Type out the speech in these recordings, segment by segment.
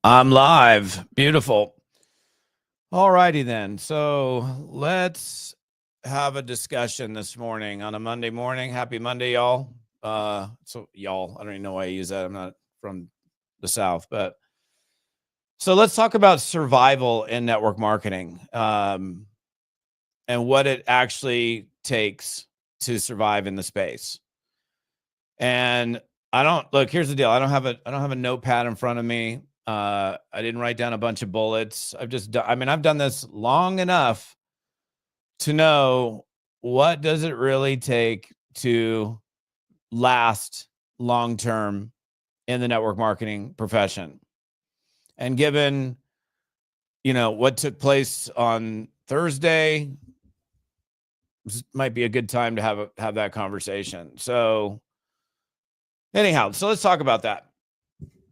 I'm live. Beautiful. All righty then. So let's have a discussion this morning on a Monday morning. Happy Monday, y'all. So y'all, I don't even know why I use that. I'm not from the South, but so let's talk about survival in network marketing, and what it actually takes to survive in the space. And here's the deal. I don't have a notepad in front of me. I didn't write down a bunch of bullets. I've done this long enough to know what does it really take to last long term in the network marketing profession. And given, what took place on Thursday, this might be a good time to have that conversation. So anyhow, so let's talk about that.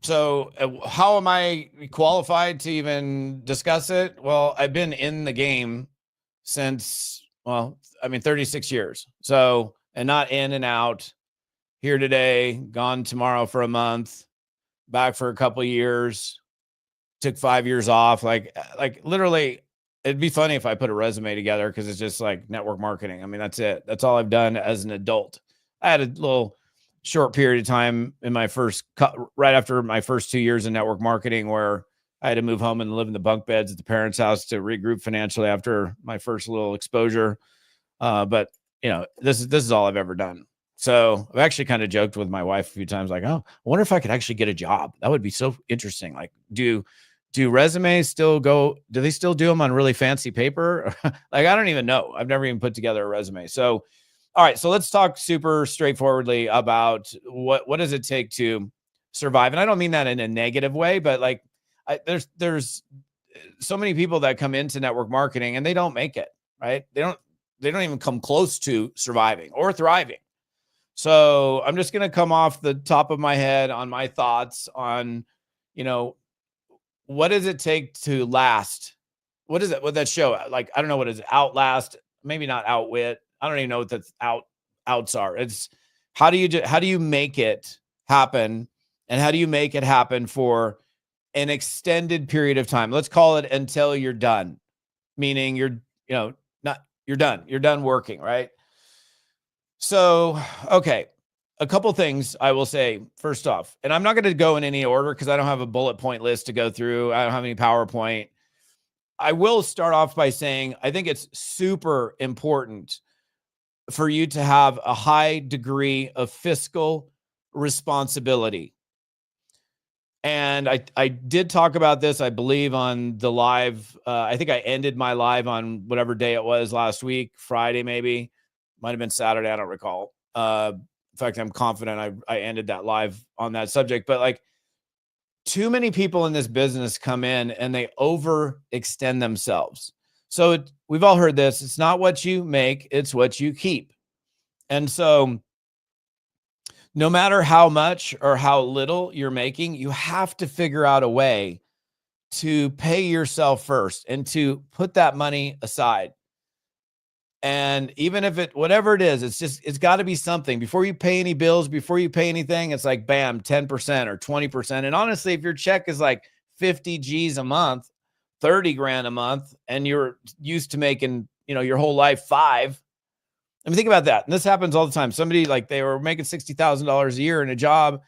So how am I qualified to even discuss it? Well, I've been in the game since, 36 years. So, and not in and out, here today, gone tomorrow for a month, back for a couple of years, took 5 years off. Like literally, it'd be funny if I put a resume together because it's just like network marketing. I mean, that's it. That's all I've done as an adult. I had a little short period of time in my right after my first 2 years in network marketing where I had to move home and live in the bunk beds at the parents' house to regroup financially after my first little exposure. But this is all I've ever done. So I've actually kind of joked with my wife a few times, like, oh, I wonder if I could actually get a job. That would be so interesting. Like, do resumes still go? Do they still do them on really fancy paper? Like, I don't even know. I've never even put together a resume. So all right, so let's talk super straightforwardly about what does it take to survive. And I don't mean that in a negative way, but like there's so many people that come into network marketing and they don't make it, right? They don't even come close to surviving or thriving. So I'm just going to come off the top of my head on my thoughts on, what does it take to last? What is it? What that show? Like, I don't know what is it, outlast, maybe not outwit. I don't even know what that's outs are. It's how do you make it happen, and how do you make it happen for an extended period of time? Let's call it until you're done, meaning you're done working, right? So, okay, a couple things I will say first off, and I'm not going to go in any order because I don't have a bullet point list to go through. I don't have any PowerPoint. I will start off by saying I think it's super important for you to have a high degree of fiscal responsibility. And I did talk about this, I believe, on the live. I think I ended my live on whatever day it was last week, Friday maybe. Might have been Saturday, I don't recall. In fact, I'm confident I ended that live on that subject. But like, too many people in this business come in and they overextend themselves. So we've all heard this. It's not what you make, it's what you keep. And so no matter how much or how little you're making, you have to figure out a way to pay yourself first and to put that money aside. And even if whatever it is, it's got to be something before you pay any bills, before you pay anything. It's like, bam, 10% or 20%. And honestly, if your check is like 50 G's a month, 30 grand a month, and you're used to making, your whole life 5, I mean, think about that. And this happens all the time. Somebody, like, they were making $60,000 a year in a job.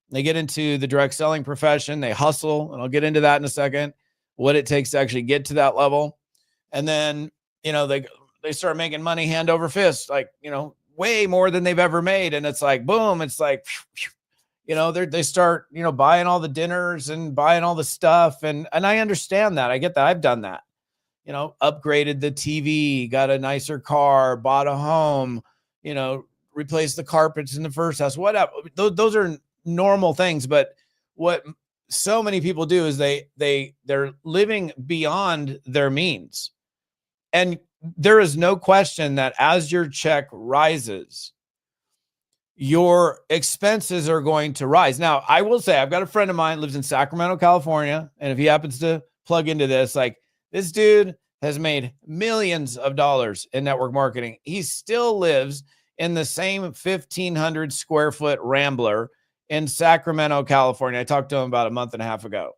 They get into the direct selling profession. They hustle. And I'll get into that in a second, what it takes to actually get to that level. And then, they start making money hand over fist, like, way more than they've ever made. And it's like, boom, it's like, they start, buying all the dinners and buying all the stuff. And I understand that. I get that. I've done that, upgraded the TV, got a nicer car, bought a home, replaced the carpets in the first house, whatever. Those are normal things. But what so many people do is they're living beyond their means. And there is no question that as your check rises, your expenses are going to rise. Now, I will say, I've got a friend of mine lives in Sacramento, California. And if he happens to plug into this, like, this dude has made millions of dollars in network marketing. He still lives in the same 1,500 square foot Rambler in Sacramento, California. I talked to him about a month and a half ago.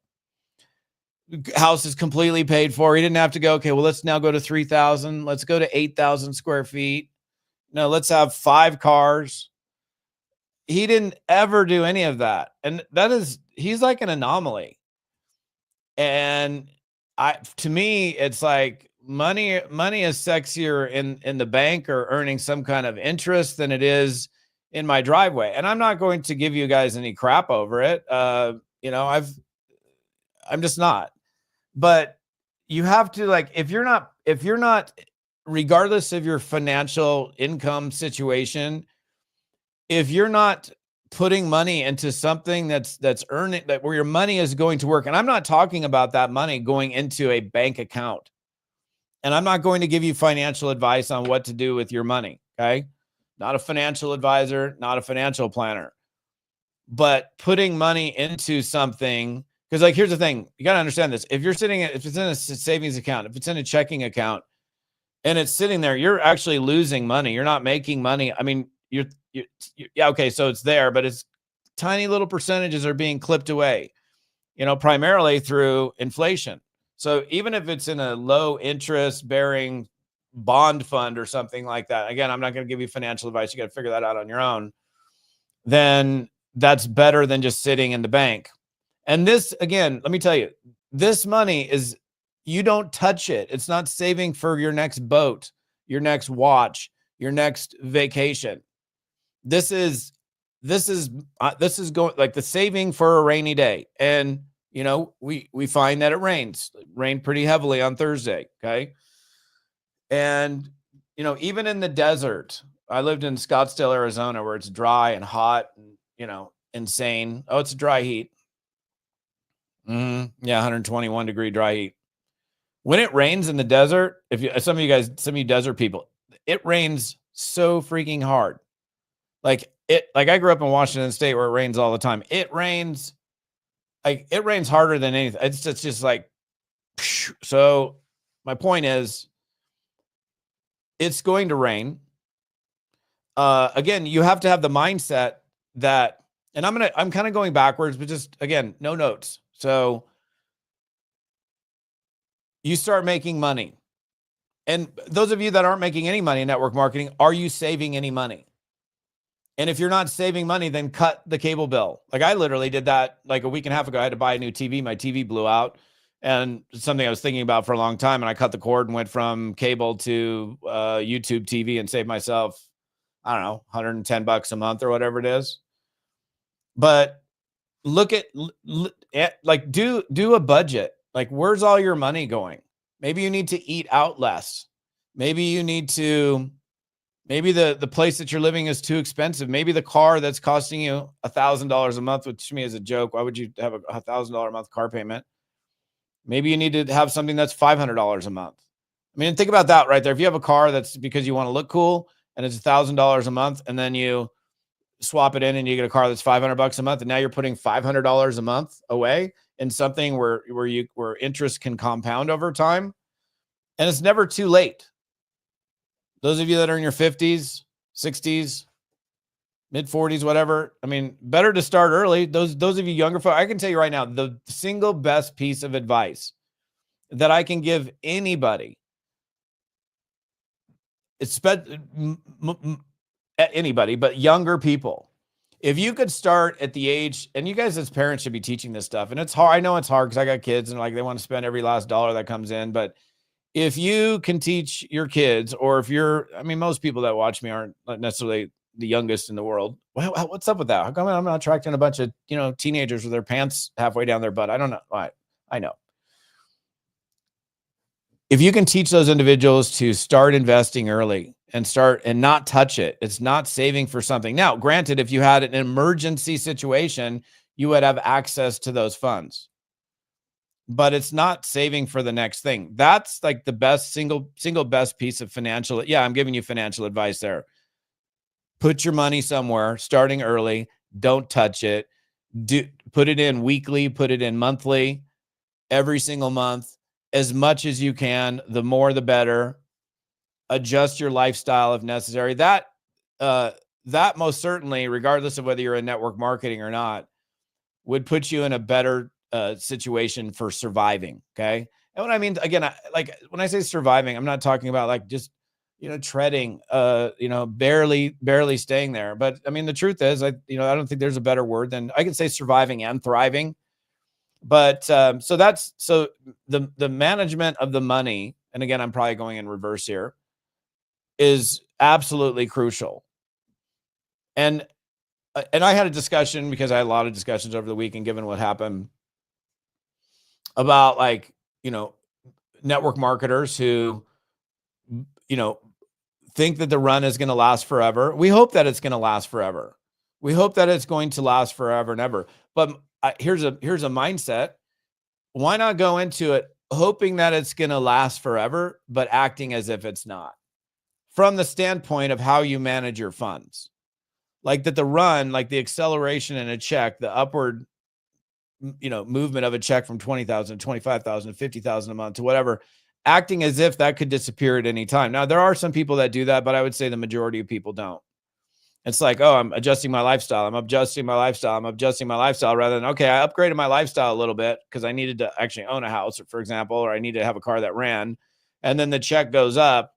House is completely paid for. He didn't have to go, okay, well, let's now go to 3,000. Let's go to 8,000 square feet. No, let's have 5 cars. He didn't ever do any of that. And he's like an anomaly. And to me, it's like money is sexier in the bank or earning some kind of interest than it is in my driveway. And I'm not going to give you guys any crap over it. I'm just not. But you have to, like, if you're not, regardless of your financial income situation, if you're not putting money into something that's earning, that where your money is going to work, and I'm not talking about that money going into a bank account, and I'm not going to give you financial advice on what to do with your money. Okay. Not a financial advisor, not a financial planner, but putting money into something. Because, like, here's the thing, you got to understand this. If it's in a savings account, if it's in a checking account and it's sitting there, you're actually losing money. You're not making money. I mean, yeah, okay, so it's there, but it's tiny little percentages are being clipped away, primarily through inflation. So even if it's in a low interest bearing bond fund or something like that, again, I'm not going to give you financial advice. You got to figure that out on your own. Then that's better than just sitting in the bank. And this, again, let me tell you, this money is, you don't touch it. It's not saving for your next boat, your next watch, your next vacation. This is going, like, the saving for a rainy day. And, we find that it rained pretty heavily on Thursday. Okay. And, even in the desert, I lived in Scottsdale, Arizona, where it's dry and hot and, insane. Oh, it's dry heat. Yeah, 121 degree dry heat. When it rains in the desert, some of you desert people, it rains so freaking hard. Like I grew up in Washington State where it rains all the time. It rains harder than anything. It's just like, so my point is, it's going to rain. Again, you have to have the mindset that, and I'm kind of going backwards, but just, again, no notes. So you start making money. And those of you that aren't making any money in network marketing, are you saving any money? And if you're not saving money, then cut the cable bill. Like, I literally did that like a week and a half ago. I had to buy a new TV. My TV blew out, and it's something I was thinking about for a long time. And I cut the cord and went from cable to YouTube TV and saved myself, I don't know, $110 a month or whatever it is. But look at, like, do a budget. Like, where's all your money going? Maybe you need to eat out less. Maybe you need to, maybe the place that you're living is too expensive. Maybe the car that's costing you $1,000 a month, which to me is a joke. Why would you have a $1,000 a month car payment? Maybe you need to have something that's $500 a month. I mean, think about that right there. If you have a car that's because you want to look cool and it's $1,000 a month, and then you swap it in and you get a car that's $500 a month, and now you're putting $500 a month away in something where interest can compound over time, and it's never too late. Those of you that are in your 50s, 60s, mid 40s, whatever, I mean, better to start early. Those of you younger folks, I can tell you right now, the single best piece of advice that I can give anybody, anybody, but younger people, if you could start at the age, and you guys as parents should be teaching this stuff, and it's hard. I know it's hard because I got kids and, like, they want to spend every last dollar that comes in, but if you can teach your kids, or if you're, I mean, most people that watch me aren't necessarily the youngest in the world. Well, what's up with that? How come I'm not attracting a bunch of, teenagers with their pants halfway down their butt? I don't know. I know. If you can teach those individuals to start investing early and not touch it, it's not saving for something. Now, granted, if you had an emergency situation, you would have access to those funds, but it's not saving for the next thing. That's like the best single best piece of financial. Yeah, I'm giving you financial advice there. Put your money somewhere, starting early. Don't touch it. Put it in weekly, put it in monthly, every single month, as much as you can. The more, the better. Adjust your lifestyle if necessary. That most certainly, regardless of whether you're in network marketing or not, would put you in a better situation for surviving. Okay. And when I mean, again, like when I say surviving, I'm not talking about like just, treading, barely staying there. But I mean, the truth is, I don't think there's a better word than I can say surviving and thriving. But so the management of the money, and again, I'm probably going in reverse here, is absolutely crucial. And I had a discussion because I had a lot of discussions over the weekend, given what happened, about network marketers who, think that the run is going to last forever. We hope that it's going to last forever. We hope that it's going to last forever and ever. But here's a mindset. Why not go into it hoping that it's going to last forever, but acting as if it's not, from the standpoint of how you manage your funds? Like that the run, like the acceleration in a check, the upward, movement of a check from 20,000 to 25,000 to 50,000 a month to whatever, acting as if that could disappear at any time. Now, there are some people that do that, but I would say the majority of people don't. It's like, oh, I'm adjusting my lifestyle. I'm adjusting my lifestyle. I'm adjusting my lifestyle, rather than, okay, I upgraded my lifestyle a little bit because I needed to actually own a house, for example, or I need to have a car that ran. And then the check goes up,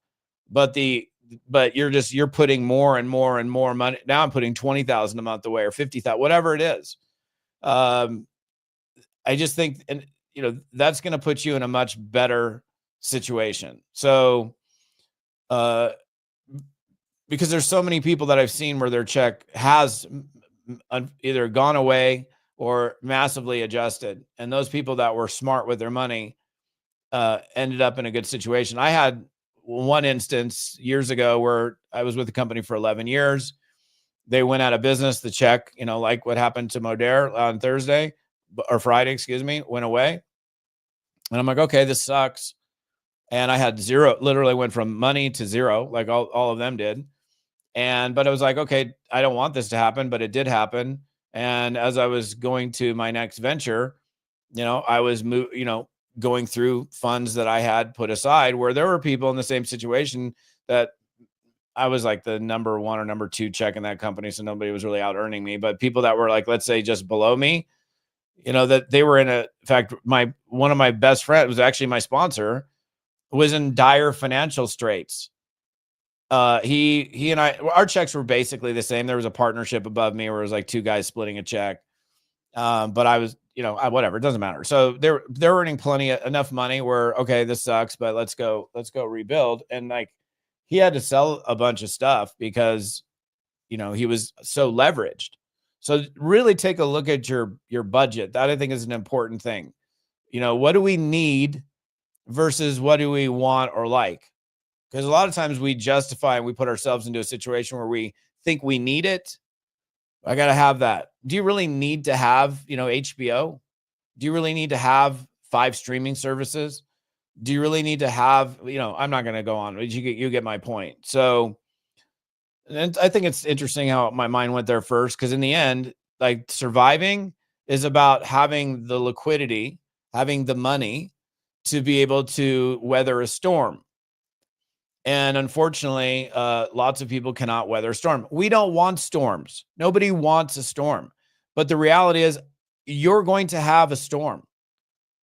but you're putting more and more and more money. Now I'm putting 20,000 a month away, or 50,000, whatever it is. I just think, and that's going to put you in a much better situation. So, because there's so many people that I've seen where their check has either gone away or massively adjusted. And those people that were smart with their money ended up in a good situation. I had one instance years ago where I was with the company for 11 years. They went out of business. The check, like what happened to Modere on Thursday or Friday, excuse me, went away. And I'm like, okay, this sucks. And I had zero, literally went from money to zero, like all of them did. But I was like, okay, I don't want this to happen, but it did happen. And as I was going to my next venture, I was going through funds that I had put aside, where there were people in the same situation that I was like the number one or number two check in that company. So nobody was really out earning me, but people that were like, let's say just below me, that they were in fact, one of my best friends was actually my sponsor, was in dire financial straits. He and I, our checks were basically the same. There was a partnership above me where it was like two guys splitting a check. But I was, whatever, it doesn't matter. So they're earning enough money where, okay, this sucks, but let's go rebuild. And like, he had to sell a bunch of stuff because, he was so leveraged. So really take a look at your budget. That I think is an important thing. What do we need versus what do we want or like? Because a lot of times we justify and we put ourselves into a situation where we think we need it. I got to have that. Do you really need to have, HBO? Do you really need to have 5 streaming services? Do you really need to have, I'm not going to go on, but you get my point. So, and I think it's interesting how my mind went there first, because in the end, like, surviving is about having the liquidity, having the money to be able to weather a storm. And unfortunately, lots of people cannot weather a storm. We don't want storms. Nobody wants a storm. But the reality is, you're going to have a storm.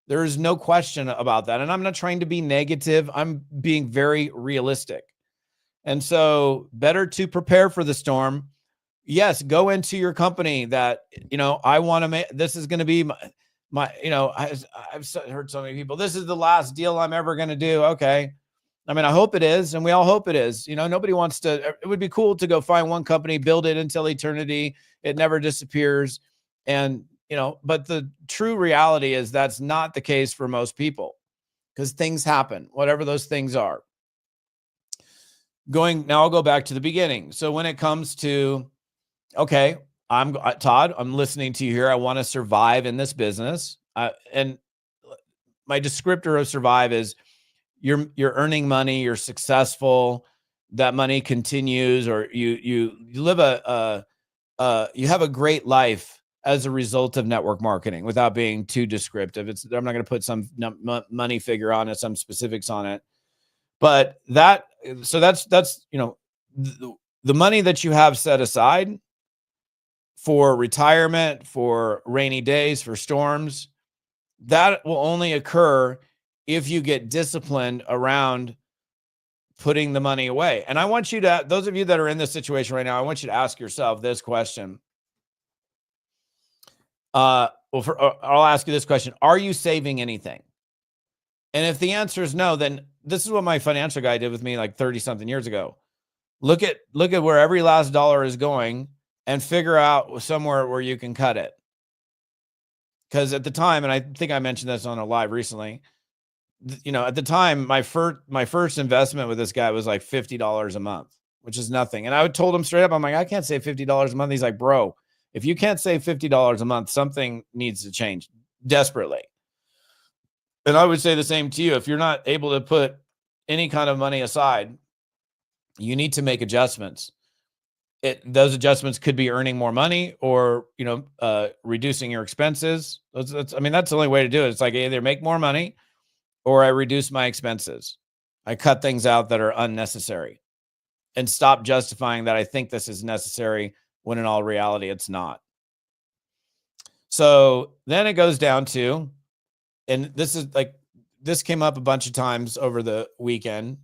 There is no question about that. And I'm not trying to be negative. I'm being very realistic. And so, better to prepare for the storm. Yes, go into your company that, I want to make, this is going to be my I've heard so many people, this is the last deal I'm ever going to do. Okay. I mean, I hope it is. And we all hope it is. Nobody wants to, it would be cool to go find one company, build it until eternity. It never disappears. And, but the true reality is that's not the case for most people, because things happen, whatever those things are. Now I'll go back to the beginning. So when it comes to, okay, Todd, I'm listening to you here. I want to survive in this business. And my descriptor of survive is you're earning money, you're successful, that money continues, or you live you have a great life as a result of network marketing, without being too descriptive. I'm not going to put some money figure on it, some specifics on it. But that's the money that you have set aside for retirement, for rainy days, for storms, that will only occur if you get disciplined around putting the money away. And I want you to, those of you that are in this situation right now, I want you to ask yourself this question. I'll ask you this question. Are you saving anything? And if the answer is no, then this is what my financial guy did with me like 30 something years ago. Look at where every last dollar is going and figure out somewhere where you can cut it. Because at the time, and I think I mentioned this on a live recently, at the time, my first investment with this guy was like $50 a month, which is nothing. And I told him straight up, I'm like, I can't save $50 a month. He's like, bro, if you can't save $50 a month, something needs to change desperately. And I would say the same to you. If you're not able to put any kind of money aside, you need to make adjustments. Those adjustments could be earning more money or, reducing your expenses. That's the only way to do it. It's like either make more money or I reduce my expenses. I cut things out that are unnecessary and stop justifying that I think this is necessary when in all reality, it's not. So then it goes down to, and this came up a bunch of times over the weekend.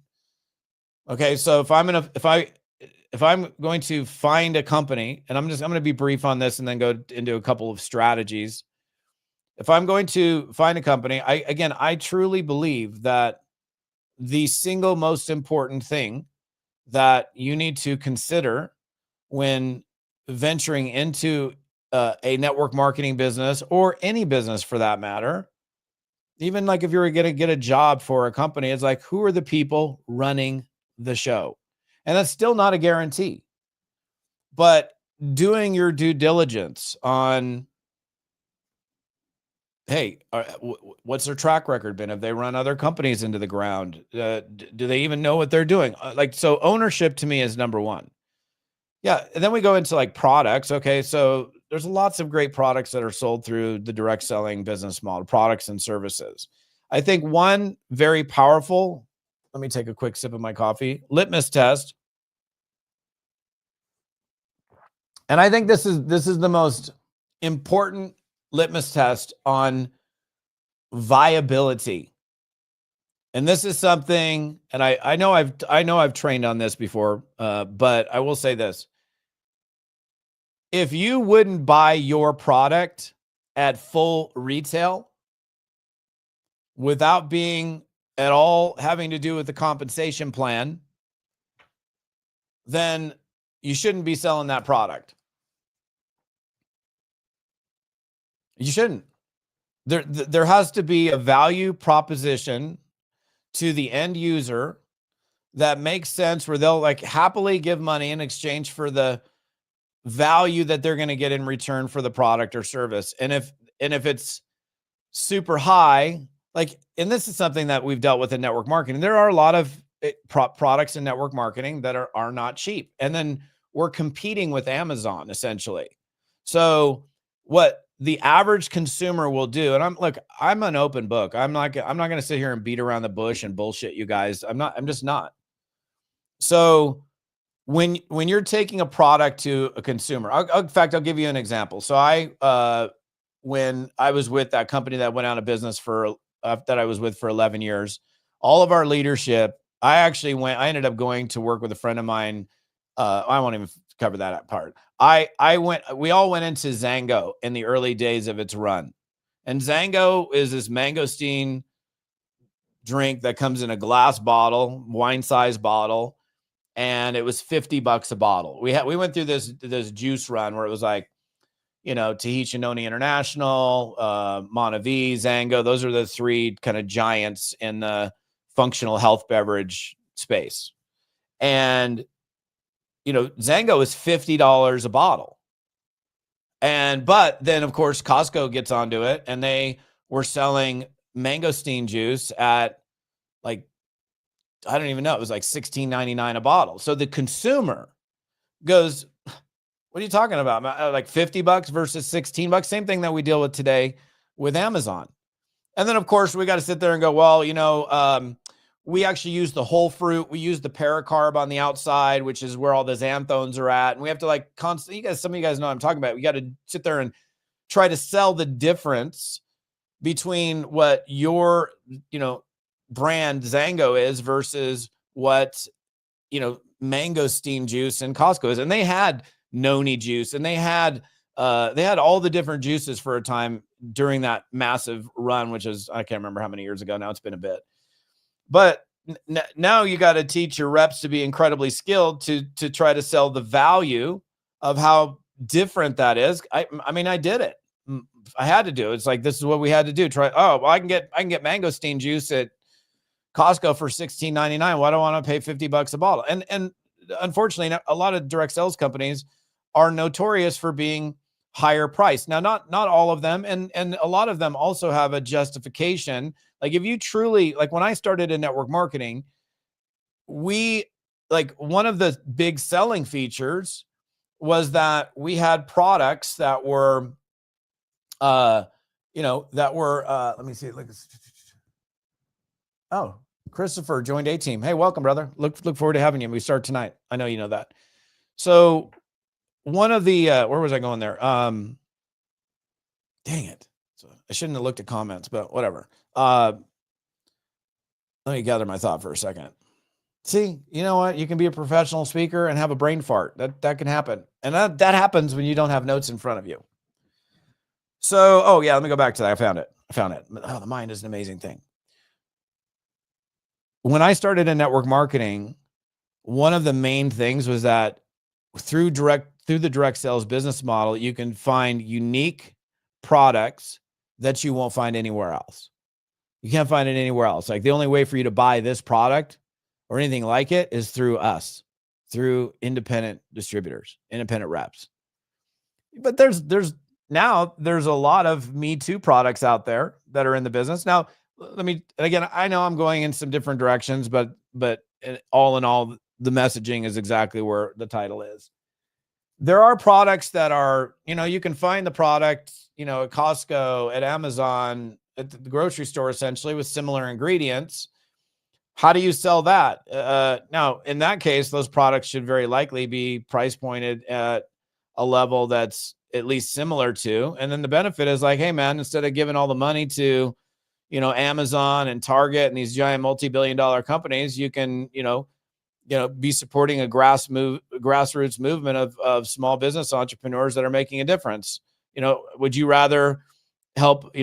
Okay. So if I'm going to find a company, and I'm going to be brief on this and then go into a couple of strategies. If I'm going to find a company, I truly believe that the single most important thing that you need to consider when venturing into a network marketing business or any business for that matter, even like if you're going to get a job for a company, it's like, who are the people running the show? And that's still not a guarantee. But doing your due diligence on, hey, what's their track record been? Have they run other companies into the ground? Do they even know what they're doing? So ownership to me is number one. Yeah. And then we go into like products. Okay. So there's lots of great products that are sold through the direct selling business model, products and services. I think one very powerful, let me take a quick sip of my coffee, litmus test. And I think this is the most important litmus test on viability. And this is something, and I know I've trained on this before, but I will say this. If you wouldn't buy your product at full retail without being at all having to do with the compensation plan, then you shouldn't be selling that product. You shouldn't. There has to be a value proposition to the end user that makes sense, where they'll like happily give money in exchange for the value that they're going to get in return for the product or service. And if it's super high, and this is something that we've dealt with in network marketing, there are a lot of products in network marketing that are not cheap. And then we're competing with Amazon essentially. So what the average consumer will do, and I'm an open book. I'm not going to sit here and beat around the bush and bullshit you guys. I'm just not. So when you're taking a product to a consumer, in fact, I'll give you an example. So when I was with that company that went out of business that I was with for 11 years, all of our leadership, I ended up going to work with a friend of mine. I won't even cover that part. We all went into Zango in the early days of its run. And Zango is this mangosteen drink that comes in a glass bottle, wine-sized bottle. And it was $50 a bottle. We went through this juice run where it was like, Tahitian Noni International, Monavie, Zango. Those are the three kind of giants in the functional health beverage space. And, Zango is $50 a bottle. But then of course, Costco gets onto it and they were selling mangosteen juice at I don't even know. It was like $16.99 a bottle. So the consumer goes, what are you talking about? Like $50 versus $16? Same thing that we deal with today with Amazon. And then of course we got to sit there and go, well, we actually use the whole fruit. We use the paracarb on the outside, which is where all the xanthones are at. And we have to some of you guys know what I'm talking about. We got to sit there and try to sell the difference between what your, brand Zango is versus what, mangosteen juice and Costco is. And they had noni juice, and they had all the different juices for a time during that massive run, which is, I can't remember how many years ago now. It's been a bit, but now you got to teach your reps to be incredibly skilled to try to sell the value of how different that is. I mean, I did it. I had to do it. It's like, this is what we had to do. I can get mangosteen juice at Costco for $16.99. Why do I want to pay $50 a bottle? And unfortunately, a lot of direct sales companies are notorious for being higher priced. Now, not all of them, and a lot of them also have a justification. Like, if you truly, like, when I started in network marketing, one of the big selling features was that we had products that were, let me see, oh, Christopher joined A Team. Hey, welcome, brother. Look forward to having you. We start tonight. I know you know that. So one of the where was I going there? Dang it. So I shouldn't have looked at comments, but whatever. Let me gather my thought for a second. See, you know what? You can be a professional speaker and have a brain fart. That can happen. And that happens when you don't have notes in front of you. So, oh yeah, let me go back to that. I found it. Oh, the mind is an amazing thing. When I started in network marketing, one of the main things was that through the direct sales business model, you can find unique products that you won't find anywhere else. You can't find it anywhere else. Like, the only way for you to buy this product or anything like it is through us, through independent distributors, independent reps. But there's a lot of Me Too products out there that are in the business. Now, again, I know I'm going in some different directions, but all in all, the messaging is exactly where the title is. There are products that are, you can find the product, at Costco, at Amazon, at the grocery store, essentially, with similar ingredients. How do you sell that? Now, in that case, those products should very likely be price pointed at a level that's at least similar to. And then the benefit is like, hey, man, instead of giving all the money to, Amazon and Target and these giant multi-billion-dollar companies, you can, be supporting a grassroots movement of small business entrepreneurs that are making a difference. Would you rather help,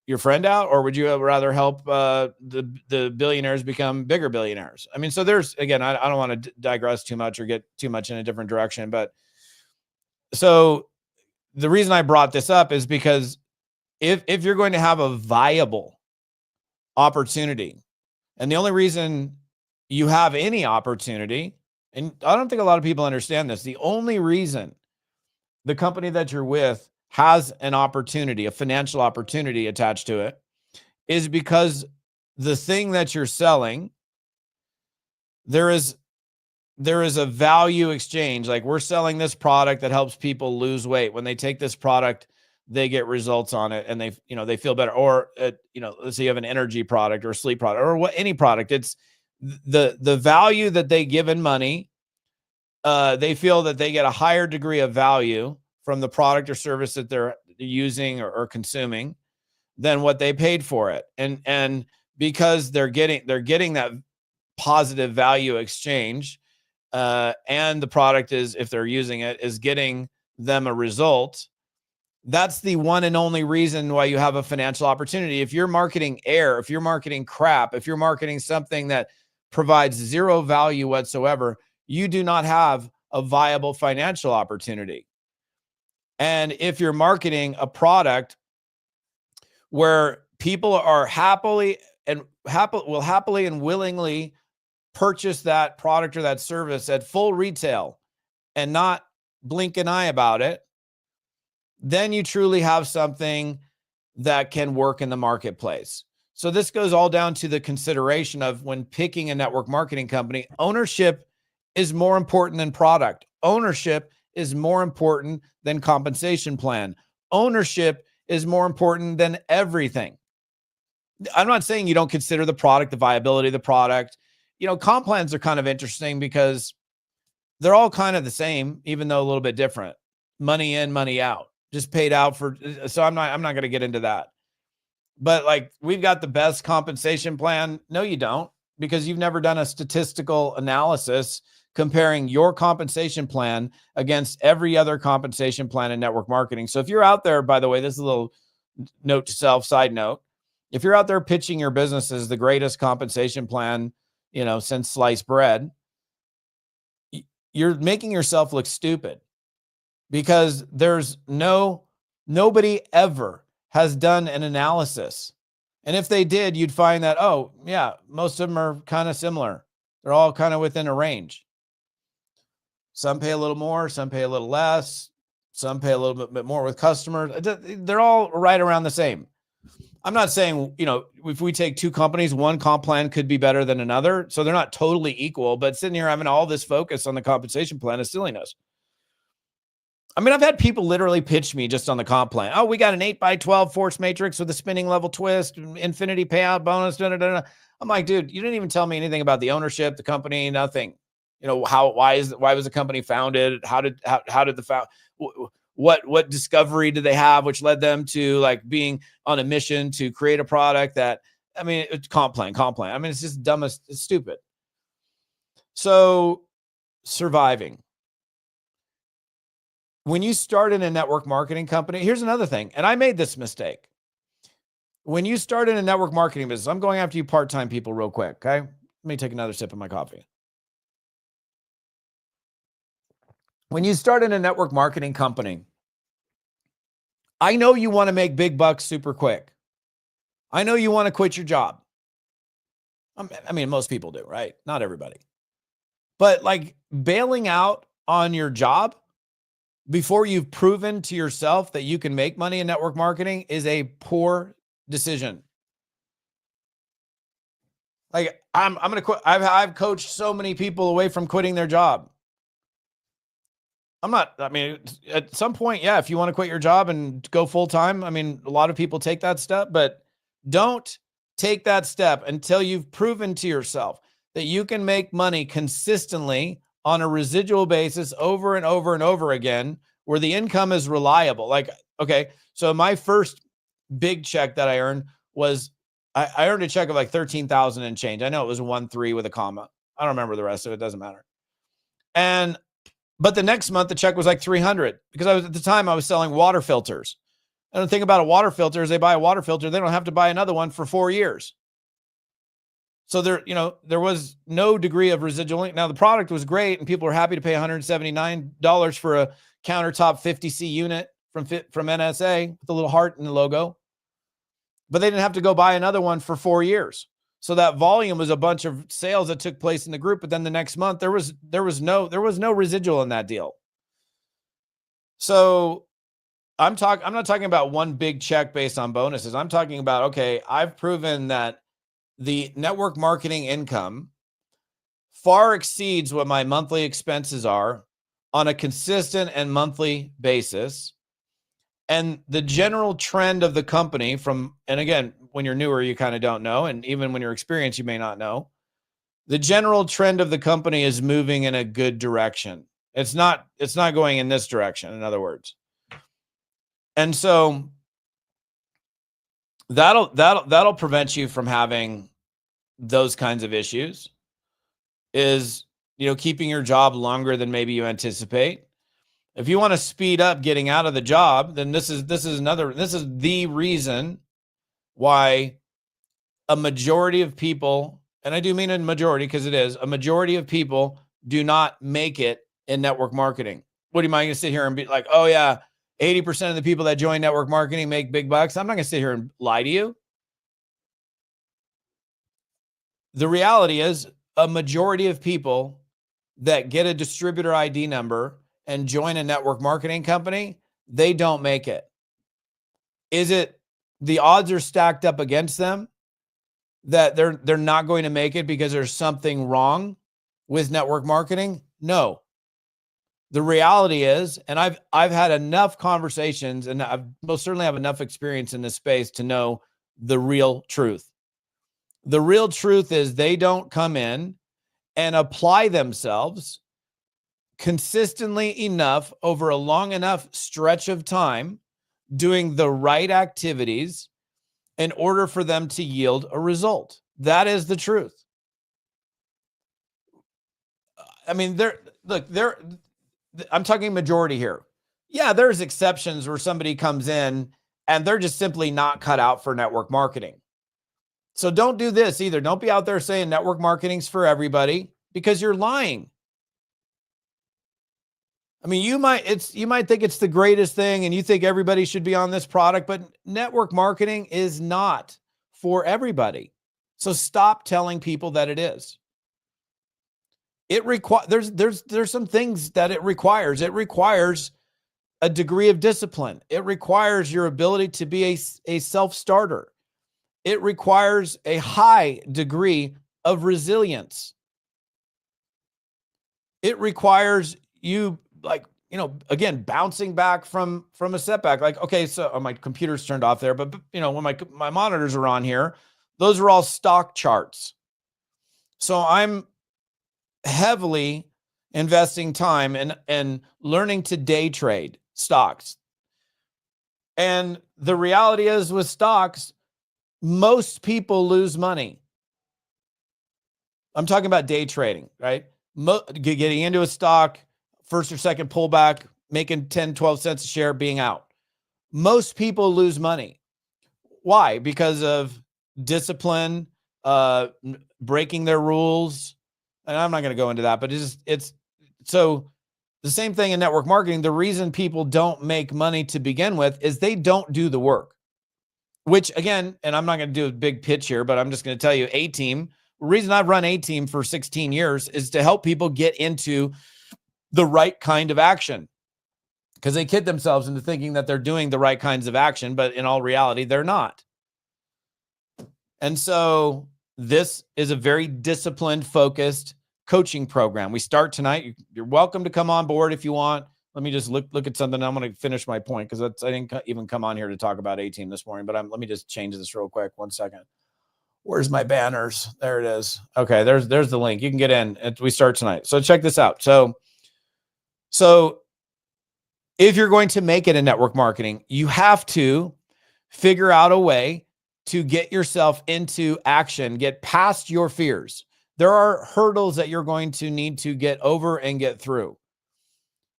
your friend out, or would you rather help the billionaires become bigger billionaires? I mean, so there's, again, I don't want to digress too much or get too much in a different direction, but so the reason I brought this up is because if you're going to have a viable opportunity, and the only reason you have any opportunity, and I don't think a lot of people understand this, the only reason the company that you're with has an opportunity, a financial opportunity attached to it, is because the thing that you're selling, there is a value exchange. Like, we're selling this product that helps people lose weight. When they take this product, they get results on it, and they feel better. Or let's say you have an energy product or a sleep product or any product. It's the value that they give in money. They feel that they get a higher degree of value from the product or service that they're using or consuming than what they paid for it. And because they're getting that positive value exchange, and the product is, if they're using it, is getting them a result, that's the one and only reason why you have a financial opportunity. If you're marketing air, if you're marketing crap, if you're marketing something that provides zero value whatsoever, you do not have a viable financial opportunity. And if you're marketing a product where people are happily and willingly purchase that product or that service at full retail and not blink an eye about it, then you truly have something that can work in the marketplace. So this goes all down to the consideration of, when picking a network marketing company, ownership is more important than product. Ownership is more important than compensation plan. Ownership is more important than everything. I'm not saying you don't consider the product, the viability of the product. Comp plans are kind of interesting because they're all kind of the same, even though a little bit different. Money in, money out, just paid out for. So I'm not going to get into that. but like, we've got the best compensation plan. No, you don't, because you've never done a statistical analysis comparing your compensation plan against every other compensation plan in network marketing. So if you're out there, by the way, this is a little note to self, side note. If you're out there pitching your business as the greatest compensation plan, since sliced bread, you're making yourself look stupid, because nobody ever has done an analysis. And if they did, you'd find that, oh yeah, most of them are kind of similar. They're all kind of within a range. Some pay a little more, some pay a little less, some pay a little bit more with customers. They're all right around the same. I'm not saying, if we take two companies, one comp plan could be better than another. So they're not totally equal, but sitting here having all this focus on the compensation plan is silliness. I mean, I've had people literally pitch me just on the comp plan. Oh, we got an 8x12 force matrix with a spinning level twist, infinity payout bonus. I'm like, dude, you didn't even tell me anything about the ownership, the company, nothing. Why was the company founded? How did the what discovery did they have, which led them to like being on a mission to create a product that, I mean, it's comp plan. I mean, it's just dumb, it's stupid. So surviving. When you start in a network marketing company, here's another thing. And I made this mistake. When you start in a network marketing business, I'm going after you part-time people real quick. Okay. Let me take another sip of my coffee. When you start in a network marketing company, I know you want to make big bucks super quick. I know you want to quit your job. I mean, most people do, right? Not everybody. But like, bailing out on your job before you've proven to yourself that you can make money in network marketing is a poor decision. Like, I'm going to quit. I've coached so many people away from quitting their job. At some point, yeah, if you want to quit your job and go full time, I mean, a lot of people take that step, but don't take that step until you've proven to yourself that you can make money consistently on a residual basis over and over and over again, where the income is reliable. Like, okay, so my first big check that I earned was, I earned a check of like 13,000 and change. I know it was 1-3 with a comma. I don't remember the rest of it. Doesn't matter. But the next month, the check was like 300, because at the time I was selling water filters. And the thing about a water filter is, they buy a water filter, they don't have to buy another one for 4 years. So there was no degree of residual. Now the product was great, and people were happy to pay $179 for a countertop 50C unit from NSA with a little heart in the logo, but they didn't have to go buy another one for 4 years. So that volume was a bunch of sales that took place in the group. But then the next month, there was no residual in that deal. So I'm not talking about one big check based on bonuses. I'm talking about, okay, I've proven that the network marketing income far exceeds what my monthly expenses are on a consistent and monthly basis. And the general trend of the company and again, when you're newer, you kind of don't know. And even when you're experienced, you may not know. The general trend of the company is moving in a good direction. It's not going in this direction, in other words. And so that'll prevent you from having those kinds of issues, is, keeping your job longer than maybe you anticipate. If you want to speed up getting out of the job, then this is the reason why a majority of people, and I do mean a majority because it is, a majority of people do not make it in network marketing. What am I going to sit here and be like, oh yeah, 80% of the people that join network marketing make big bucks? I'm not going to sit here and lie to you. The reality is, a majority of people that get a distributor ID number and join a network marketing company, they don't make it. Is it the odds are stacked up against them that they're not going to make it because there's something wrong with network marketing? No. The reality is, and I've had enough conversations, and I most certainly have enough experience in this space to know the real truth. The real truth is, they don't come in and apply themselves consistently enough over a long enough stretch of time, doing the right activities in order for them to yield a result. That is the truth. I mean, I'm talking majority here. Yeah, there's exceptions where somebody comes in and they're just simply not cut out for network marketing. So don't do this either. Don't be out there saying network marketing's for everybody, because you're lying. I mean, you might think it's the greatest thing and you think everybody should be on this product, but network marketing is not for everybody. So stop telling people that it is. It requires there's some things that it requires. It requires a degree of discipline. It requires your ability to be a self-starter. It requires a high degree of resilience. It requires you, like, again, bouncing back from a setback. Like, okay, so my computer's turned off there, but when my monitors are on here, those are all stock charts. So I'm heavily investing time and learning to day trade stocks. And the reality is, with stocks, most people lose money. I'm talking about day trading, right? Getting into a stock, first or second pullback, making 10, 12 cents a share, being out. Most people lose money. Why? Because of discipline, breaking their rules. And I'm not going to go into that, but it's so the same thing in network marketing. The reason people don't make money to begin with is they don't do the work, which, again, and I'm not going to do a big pitch here, but I'm just going to tell you, A-Team, the reason I've run A-Team for 16 years is to help people get into the right kind of action, because they kid themselves into thinking that they're doing the right kinds of action, but in all reality, they're not. And so this is a very disciplined, focused coaching program. We start tonight. You're welcome to come on board if you want. Let me just look at something. I'm going to finish my point, because I didn't even come on here to talk about A-Team this morning, but let me just change this real quick. 1 second. Where's my banners? There it is. Okay, there's the link. You can get in. We start tonight. So check this out. So if you're going to make it in network marketing, you have to figure out a way to get yourself into action, get past your fears. There are hurdles that you're going to need to get over and get through.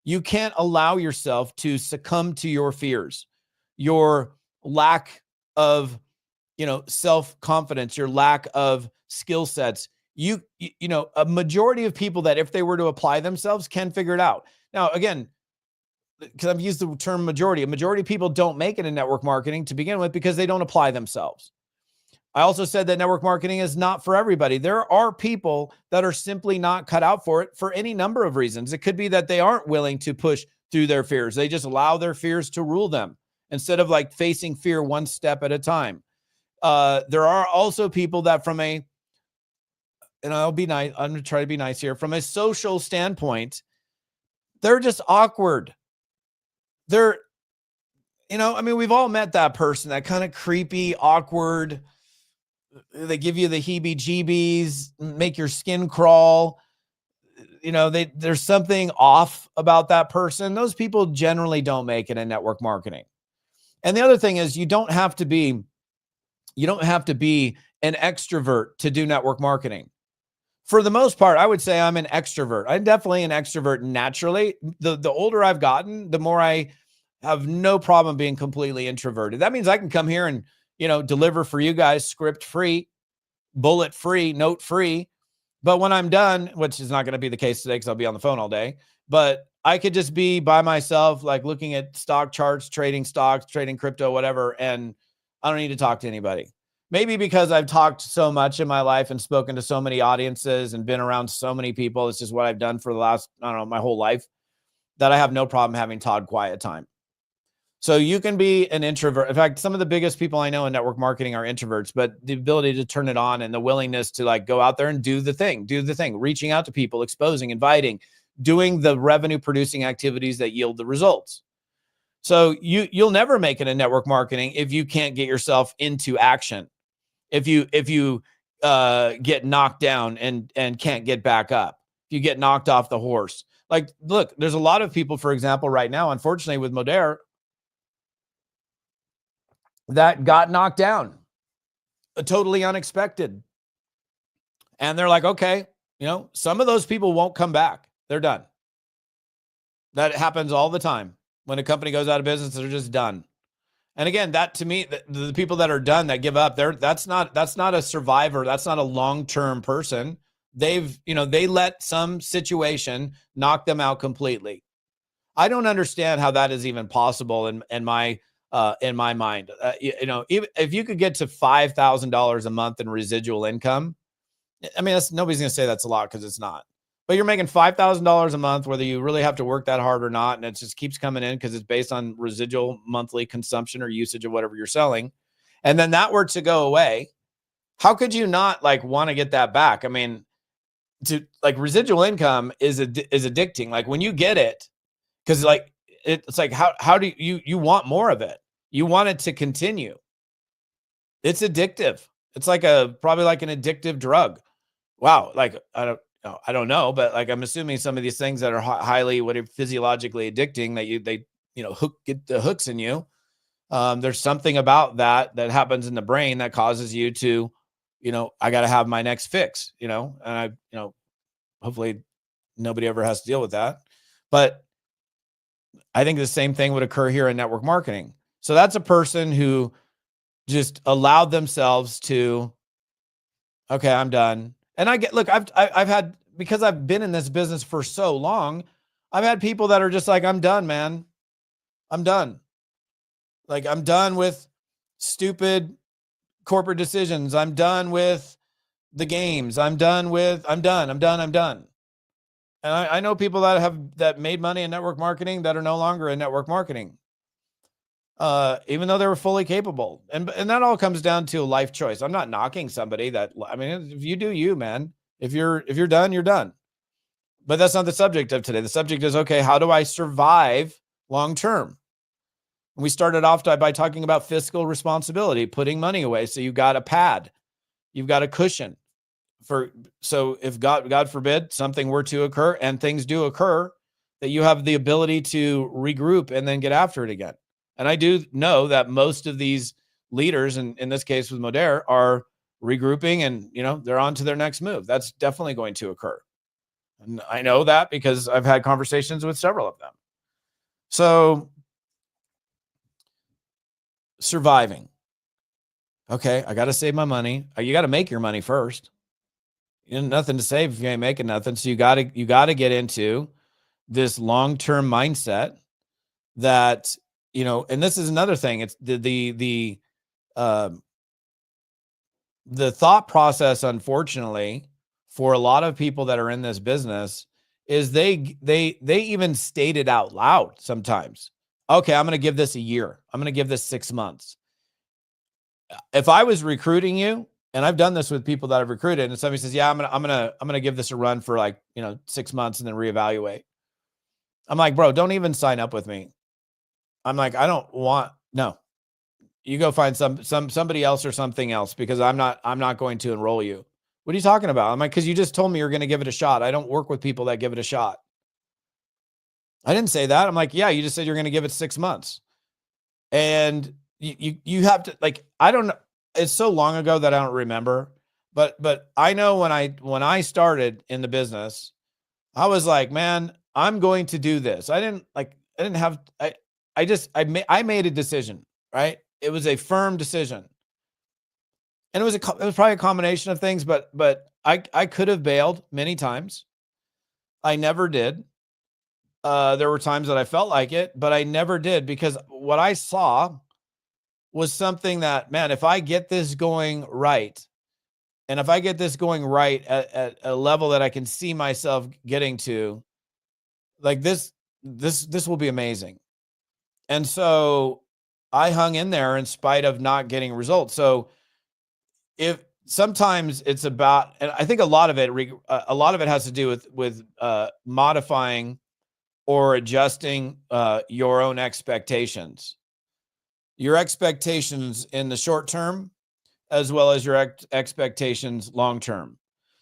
You can't allow yourself to succumb to your fears, your lack of, self-confidence, your lack of skill sets. A majority of people that, if they were to apply themselves, can figure it out. Now, again, because I've used the term majority, a majority of people don't make it in network marketing to begin with because they don't apply themselves. I also said that network marketing is not for everybody. There are people that are simply not cut out for it for any number of reasons. It could be that they aren't willing to push through their fears. They just allow their fears to rule them instead of facing fear one step at a time. There are also people that and I'll be nice, I'm going to try to be nice here, from a social standpoint, they're just awkward. We've all met that person, that kind of creepy, awkward, they give you the heebie-jeebies, make your skin crawl. There's something off about that person. Those people generally don't make it in network marketing. And the other thing is, you don't have to be an extrovert to do network marketing. For the most part, I would say I'm an extrovert. I'm definitely an extrovert naturally. The older I've gotten, the more I have no problem being completely introverted. That means I can come here and, deliver for you guys script free, bullet free, note free. But when I'm done, which is not going to be the case today because I'll be on the phone all day, but I could just be by myself, looking at stock charts, trading stocks, trading crypto, whatever. And I don't need to talk to anybody. Maybe because I've talked so much in my life and spoken to so many audiences and been around so many people. This is what I've done for the last, my whole life, that I have no problem having Todd quiet time. So you can be an introvert. In fact, some of the biggest people I know in network marketing are introverts, but the ability to turn it on and the willingness to go out there and do the thing, reaching out to people, exposing, inviting, doing the revenue producing activities that yield the results. So you'll never make it in network marketing if you can't get yourself into action. If you get knocked down and can't get back up, if you get knocked off the horse. Look, there's a lot of people, for example, right now, unfortunately with Modere, that got knocked down. totally unexpected. And they're like, okay, some of those people won't come back. They're done. That happens all the time. When a company goes out of business, they're just done. And again, that to me, the people that are done, that give up, that's not a survivor. That's not a long-term person. They let some situation knock them out completely. I don't understand how that is even possible in my mind. Even if you could get to $5,000 a month in residual income, I mean, nobody's going to say that's a lot, because it's not. But you're making $5,000 a month, whether you really have to work that hard or not, and it just keeps coming in because it's based on residual monthly consumption or usage of whatever you're selling. And then that were to go away, how could you not want to get that back? I mean, residual income is addicting. Like when you get it, because it's like how do you want more of it? You want it to continue. It's addictive. It's probably like an addictive drug. Wow, I don't know, but I'm assuming some of these things that are highly physiologically addicting, that they get the hooks in you. There's something about that happens in the brain that causes you to, I got to have my next fix, and hopefully nobody ever has to deal with that. But I think the same thing would occur here in network marketing. So that's a person who just allowed themselves to, okay, I'm done. And I've had, because I've been in this business for so long, I've had people that are just like, I'm done, man. I'm done. I'm done with stupid corporate decisions. I'm done with the games. I'm done. And I know people that made money in network marketing that are no longer in network marketing. Even though they were fully capable. And that all comes down to a life choice. I'm not knocking somebody if you do you, man. If you're done, you're done. But that's not the subject of today. The subject is, okay, how do I survive long term? And we started off by talking about fiscal responsibility, putting money away. So you've got a pad, you've got a cushion so if God forbid something were to occur, and things do occur, that you have the ability to regroup and then get after it again. And I do know that most of these leaders, and in this case with Modere, are regrouping and, they're on to their next move. That's definitely going to occur. And I know that because I've had conversations with several of them. So surviving. Okay, I got to save my money. You got to make your money first. Nothing to save if you ain't making nothing. So you got to get into this long-term mindset that, and this is another thing. It's the thought process, unfortunately, for a lot of people that are in this business, is they even state it out loud sometimes. Okay, I'm going to give this a year. I'm going to give this 6 months. If I was recruiting you, and I've done this with people that I've recruited, and somebody says, "Yeah, I'm gonna give this a run for 6 months and then reevaluate." I'm like, "Bro, don't even sign up with me." I'm like, "I don't want, no. You go find somebody else or something else, because I'm not going to enroll you." What are you talking about? I'm like, "Because you just told me you're going to give it a shot. I don't work with people that give it a shot." I didn't say that. I'm like, "Yeah, you just said you're going to give it 6 months." And you have to, I don't know. It's so long ago that I don't remember, but I know when I started in the business, I was like, man, I'm going to do this. I made a decision, right? It was a firm decision. And it was probably a combination of things, but I could have bailed many times. I never did. There were times that I felt like it, but I never did, because what I saw was something that, man, if I get this going right, and if I get this going right at a level that I can see myself getting to, this will be amazing. And so I hung in there in spite of not getting results. So if sometimes it's about, and I think a lot of it has to do with modifying or adjusting your own expectations. Your expectations in the short term, as well as your expectations long term.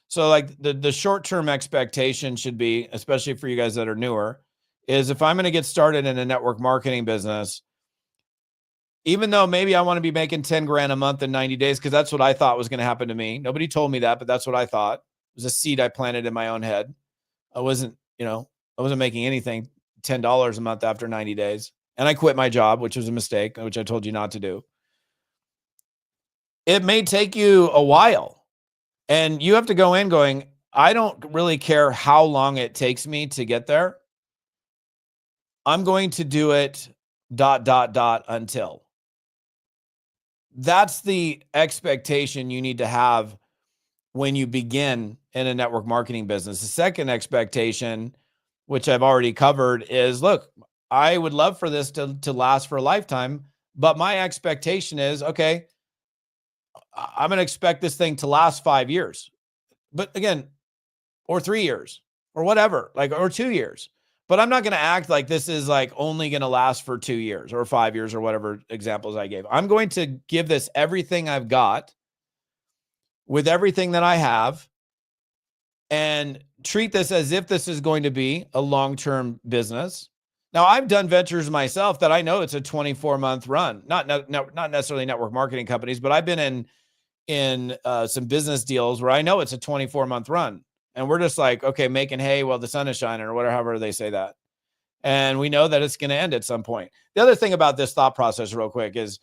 So the short term expectation should be, especially for you guys that are newer, is if I'm going to get started in a network marketing business, even though maybe I want to be making 10 grand a month in 90 days, because that's what I thought was going to happen to me. Nobody told me that, but that's what I thought. It was a seed I planted in my own head. I wasn't making anything $10 a month after 90 days. And I quit my job, which was a mistake, which I told you not to do. It may take you a while, and you have to go in going, I don't really care how long it takes me to get there. I'm going to do it ... until. That's the expectation you need to have when you begin in a network marketing business. The second expectation, which I've already covered, is, look, I would love for this to last for a lifetime, but my expectation is, okay, I'm going to expect this thing to last 5 years, but again, or 3 years or whatever, or 2 years. But I'm not going to act like this is only going to last for 2 years or 5 years or whatever examples I gave. I'm going to give this everything I've got with everything that I have and treat this as if this is going to be a long-term business. Now, I've done ventures myself that I know it's a 24-month run, not necessarily network marketing companies, but I've been in some business deals where I know it's a 24-month run. And we're just okay, making hay while the sun is shining, or whatever, however they say that. And we know that it's going to end at some point. The other thing about this thought process real quick is,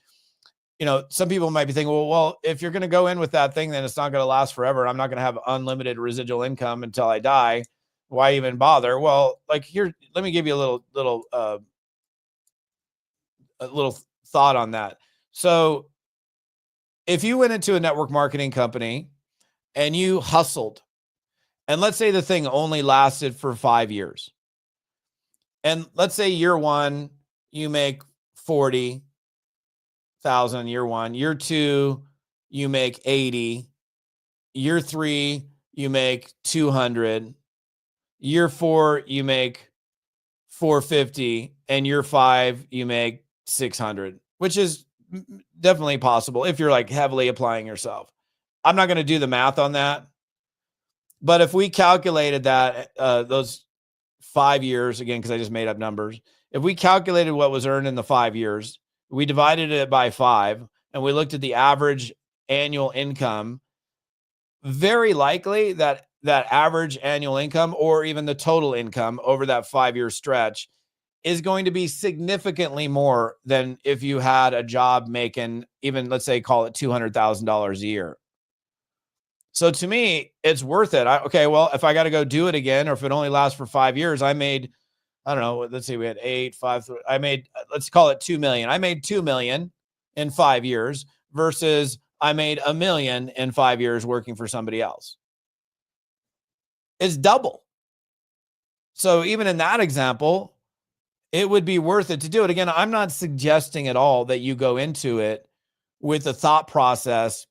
some people might be thinking, well, if you're going to go in with that thing, then it's not going to last forever. I'm not going to have unlimited residual income until I die. Why even bother? Well, here, let me give you a little thought on that. So if you went into a network marketing company and you hustled, and let's say the thing only lasted for 5 years. And let's say year one, you make 40,000 year one. Year two, you make 80. Year three, you make 200. Year four, you make 450. And year five, you make 600, which is definitely possible if you're heavily applying yourself. I'm not going to do the math on that. But if we calculated that, those 5 years, again, because I just made up numbers, if we calculated what was earned in the 5 years, we divided it by 5, and we looked at the average annual income, very likely that average annual income, or even the total income over that 5-year stretch, is going to be significantly more than if you had a job making, even, let's say, call it $200,000 a year. So to me, it's worth it. If I got to go do it again, or if it only lasts for 5 years, I made, I don't know, let's see, we had 8, 5, I made, let's call it 2 million. I made 2 million in 5 years versus I made $1 million in 5 years working for somebody else. It's double. So even in that example, it would be worth it to do it. Again, I'm not suggesting at all that you go into it with a thought process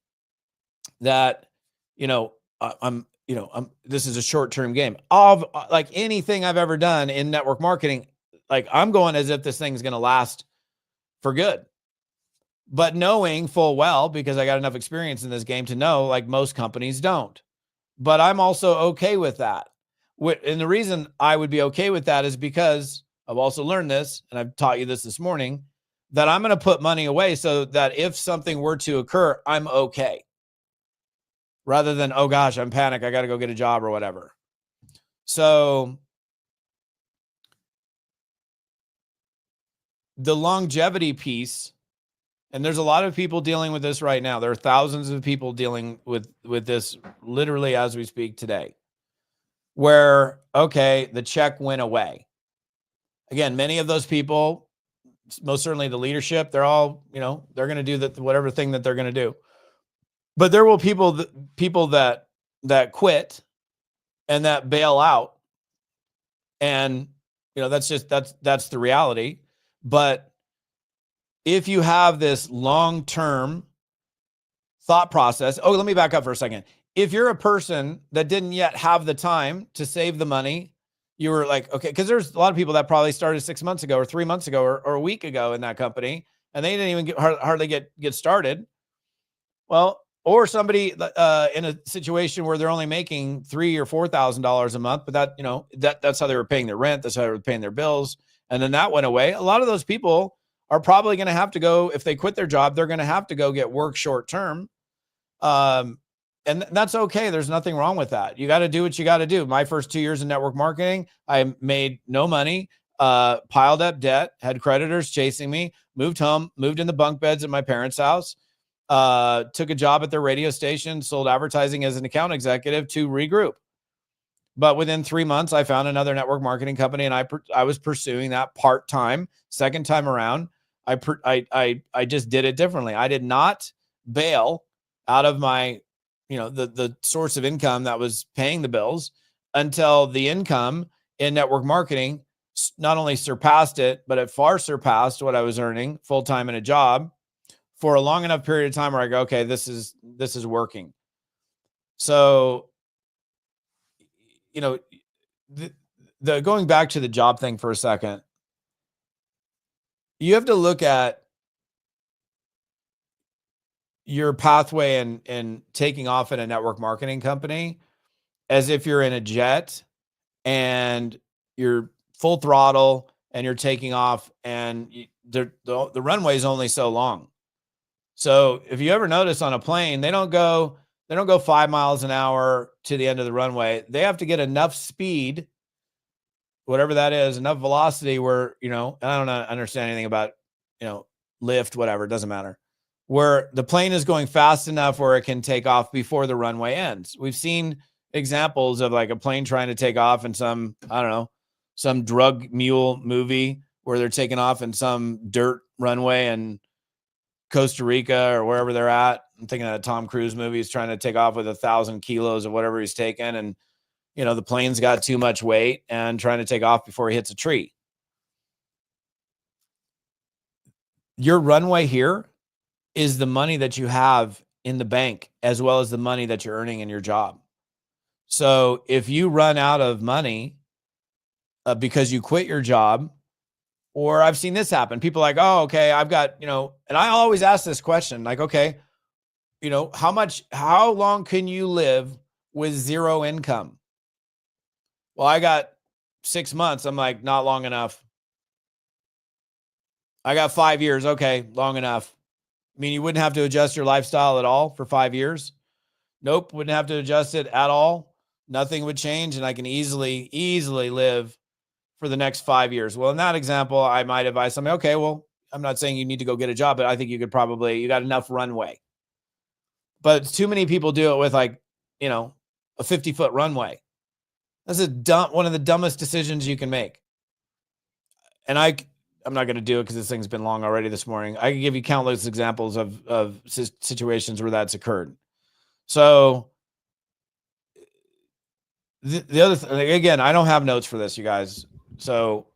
that, this is a short-term game. Of anything I've ever done in network marketing, I'm going as if this thing's going to last for good, but knowing full well, because I got enough experience in this game to know, most companies don't. But I'm also okay with that. And the reason I would be okay with that is because I've also learned this, and I've taught you this morning, that I'm going to put money away so that if something were to occur, I'm okay. Rather than, oh gosh, I'm panicked, I got to go get a job or whatever. So the longevity piece, and there's a lot of people dealing with this right now. There are thousands of people dealing with this literally as we speak today, where, okay, the check went away. Again, many of those people, most certainly the leadership, they're all, they're going to do whatever thing that they're going to do. But there will people that quit and that bail out. And, that's the reality. But if you have this long-term thought process, let me back up for a second. If you're a person that didn't yet have the time to save the money, you were okay, because there's a lot of people that probably started 6 months ago or 3 months ago or a week ago in that company, and they didn't even hardly get started. Well, or somebody in a situation where they're only making $3,000 or $4,000 a month, but that's how they were paying their rent. That's how they were paying their bills. And then that went away. A lot of those people are probably going to have to go, if they quit their job, they're going to have to go get work short term. And that's okay. There's nothing wrong with that. You got to do what you got to do. My first 2 years in network marketing, I made no money, piled up debt, had creditors chasing me, moved home, moved in the bunk beds at my parents' house, took a job at their radio station, sold advertising as an account executive to regroup. But within 3 months, I found another network marketing company, and I was pursuing that part-time. Second time around, I just did it differently. I did not bail out of my, the source of income that was paying the bills until the income in network marketing not only surpassed it, but it far surpassed what I was earning full-time in a job for a long enough period of time where I go, okay, this is working. So, the going back to the job thing for a second, you have to look at your pathway and taking off in a network marketing company as if you're in a jet and you're full throttle and you're taking off, and the runway is only so long. So if you ever notice on a plane, they don't go 5 miles an hour to the end of the runway. They have to get enough speed, whatever that is, enough velocity where, I don't understand anything about, lift, whatever, it doesn't matter, where the plane is going fast enough where it can take off before the runway ends. We've seen examples of like a plane trying to take off in some drug mule movie where they're taking off in some dirt runway in Costa Rica or wherever they're at. I'm thinking of a Tom Cruise movie. He's trying to take off with 1,000 kilos of whatever he's taken. And, the plane's got too much weight and trying to take off before he hits a tree. Your runway here is the money that you have in the bank, as well as the money that you're earning in your job. So if you run out of money because you quit your job, or I've seen this happen, people are like, oh, okay, I've got, and I always ask this question, like, okay, how long can you live with zero income? Well, I got 6 months. I'm like, not long enough. I got 5 years. Okay, long enough. I mean, you wouldn't have to adjust your lifestyle at all for 5 years. Nope, wouldn't have to adjust it at all. Nothing would change, and I can easily live for the next 5 years. Well, in that example, I might advise somebody, okay, well, I'm not saying you need to go get a job, but I think you got enough runway. But too many people do it with like, a 50-foot runway. That's one of the dumbest decisions you can make. And I'm not going to do it because this thing's been long already this morning. I can give you countless examples of situations where that's occurred. So the other thing, again, I don't have notes for this, you guys. So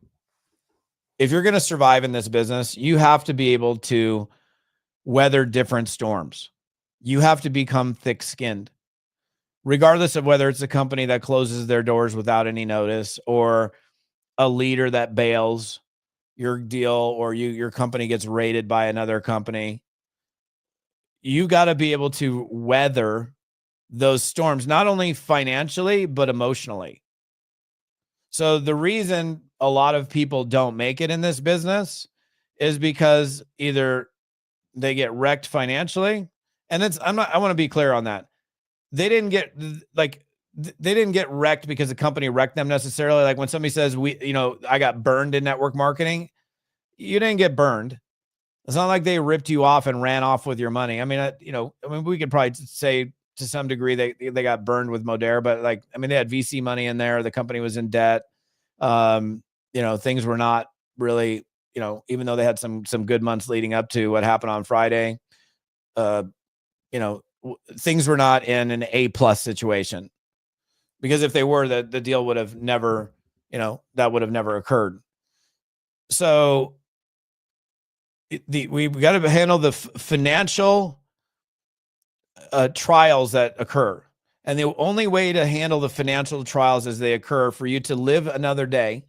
if you're going to survive in this business, you have to be able to weather different storms. You have to become thick-skinned, regardless of whether it's a company that closes their doors without any notice or a leader that bails your deal or your company gets raided by another company. You got to be able to weather those storms, not only financially, but emotionally. So the reason a lot of people don't make it in this business is because either they get wrecked financially, and I want to be clear on that. They didn't get wrecked because the company wrecked them necessarily. Like when somebody says I got burned in network marketing, you didn't get burned. It's not like they ripped you off and ran off with your money. I mean, we could probably say to some degree they got burned with Modere, but they had VC money in there. The company was in debt. Things were not really, even though they had some good months leading up to what happened on Friday, things were not in an A+ situation, because if they were, the deal would have never, that would have never occurred. So we've got to handle the financial trials that occur. And the only way to handle the financial trials as they occur for you to live another day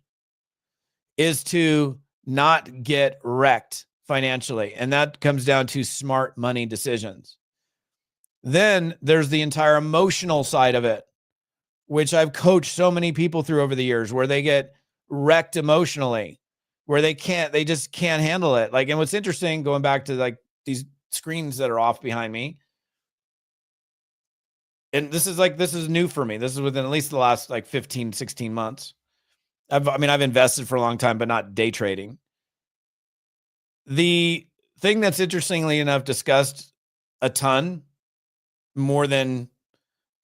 is to not get wrecked financially. And that comes down to smart money decisions. Then there's the entire emotional side of it, which I've coached so many people through over the years, where they get wrecked emotionally. where they just can't handle it. Like, and what's interesting, going back to like these screens that are off behind me, and this is new for me. This is within at least the last like 15, 16 months. I've invested for a long time, but not day trading. The thing that's interestingly enough discussed a ton more than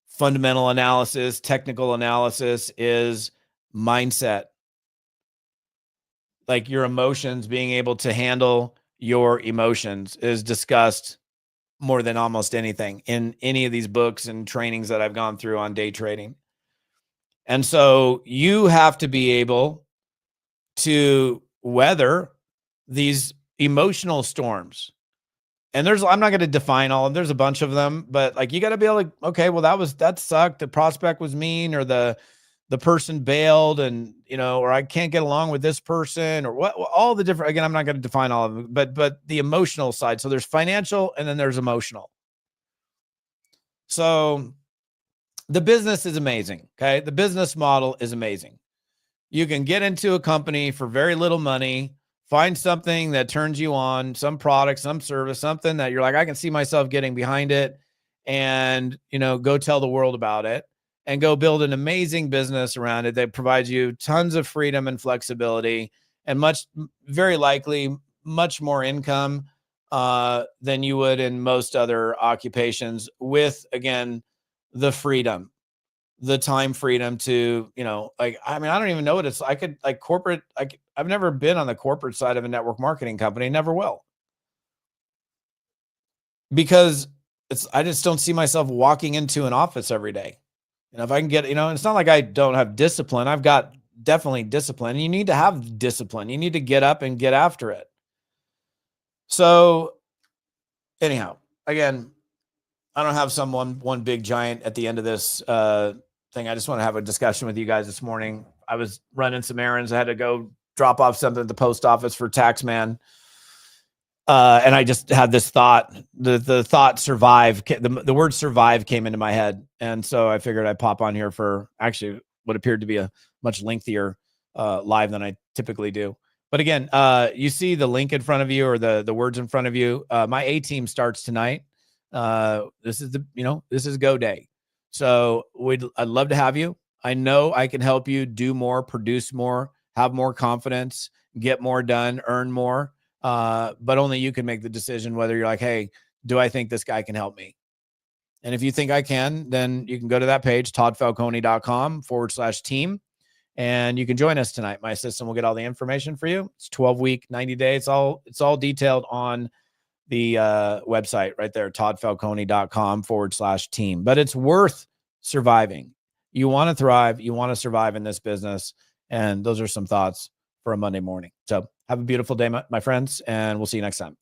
fundamental analysis, technical analysis, is mindset. Like your emotions, being able to handle your emotions is discussed more than almost anything in any of these books and trainings that I've gone through on day trading. And so you have to be able to weather these emotional storms. And I'm not going to define all of them. There's a bunch of them, but like, you got to be able to, okay, well, that sucked. The prospect was mean, or the person bailed, and, or I can't get along with this person, or what, all the different, again, I'm not going to define all of them, but the emotional side. So there's financial, and then there's emotional. So the business is amazing. Okay. The business model is amazing. You can get into a company for very little money, find something that turns you on, some product, some service, something that you're like, I can see myself getting behind it, and, go tell the world about it, and go build an amazing business around it that provides you tons of freedom and flexibility, and very likely much more income than you would in most other occupations, with, again, the freedom, the time freedom to, I don't even know what it's, I've never been on the corporate side of a network marketing company, never will. Because I just don't see myself walking into an office every day. And if I can get, it's not like I don't have discipline. I've got definitely discipline. You need to have discipline. You need to get up and get after it. So anyhow, again, I don't have one big giant at the end of this thing. I just want to have a discussion with you guys this morning. I was running some errands. I had to go drop off something at the post office for Taxman. And I just had this thought, the thought survive, the word survive came into my head. And so I figured I'd pop on here for actually what appeared to be a much lengthier live than I typically do. But again, you see the link in front of you, or the words in front of you. My A team starts tonight. This is go day. So I'd love to have you. I know I can help you do more, produce more, have more confidence, get more done, earn more. But only you can make the decision whether you're like, hey, do I think this guy can help me? And if you think I can, then you can go to that page, toddfalcone.com/team. And you can join us tonight. My assistant will get all the information for you. It's 12-week, 90 days. It's all detailed on the website right there, toddfalcone.com/team. But it's worth surviving. You want to thrive. You want to survive in this business. And those are some thoughts for a Monday morning. So have a beautiful day, my friends, and we'll see you next time.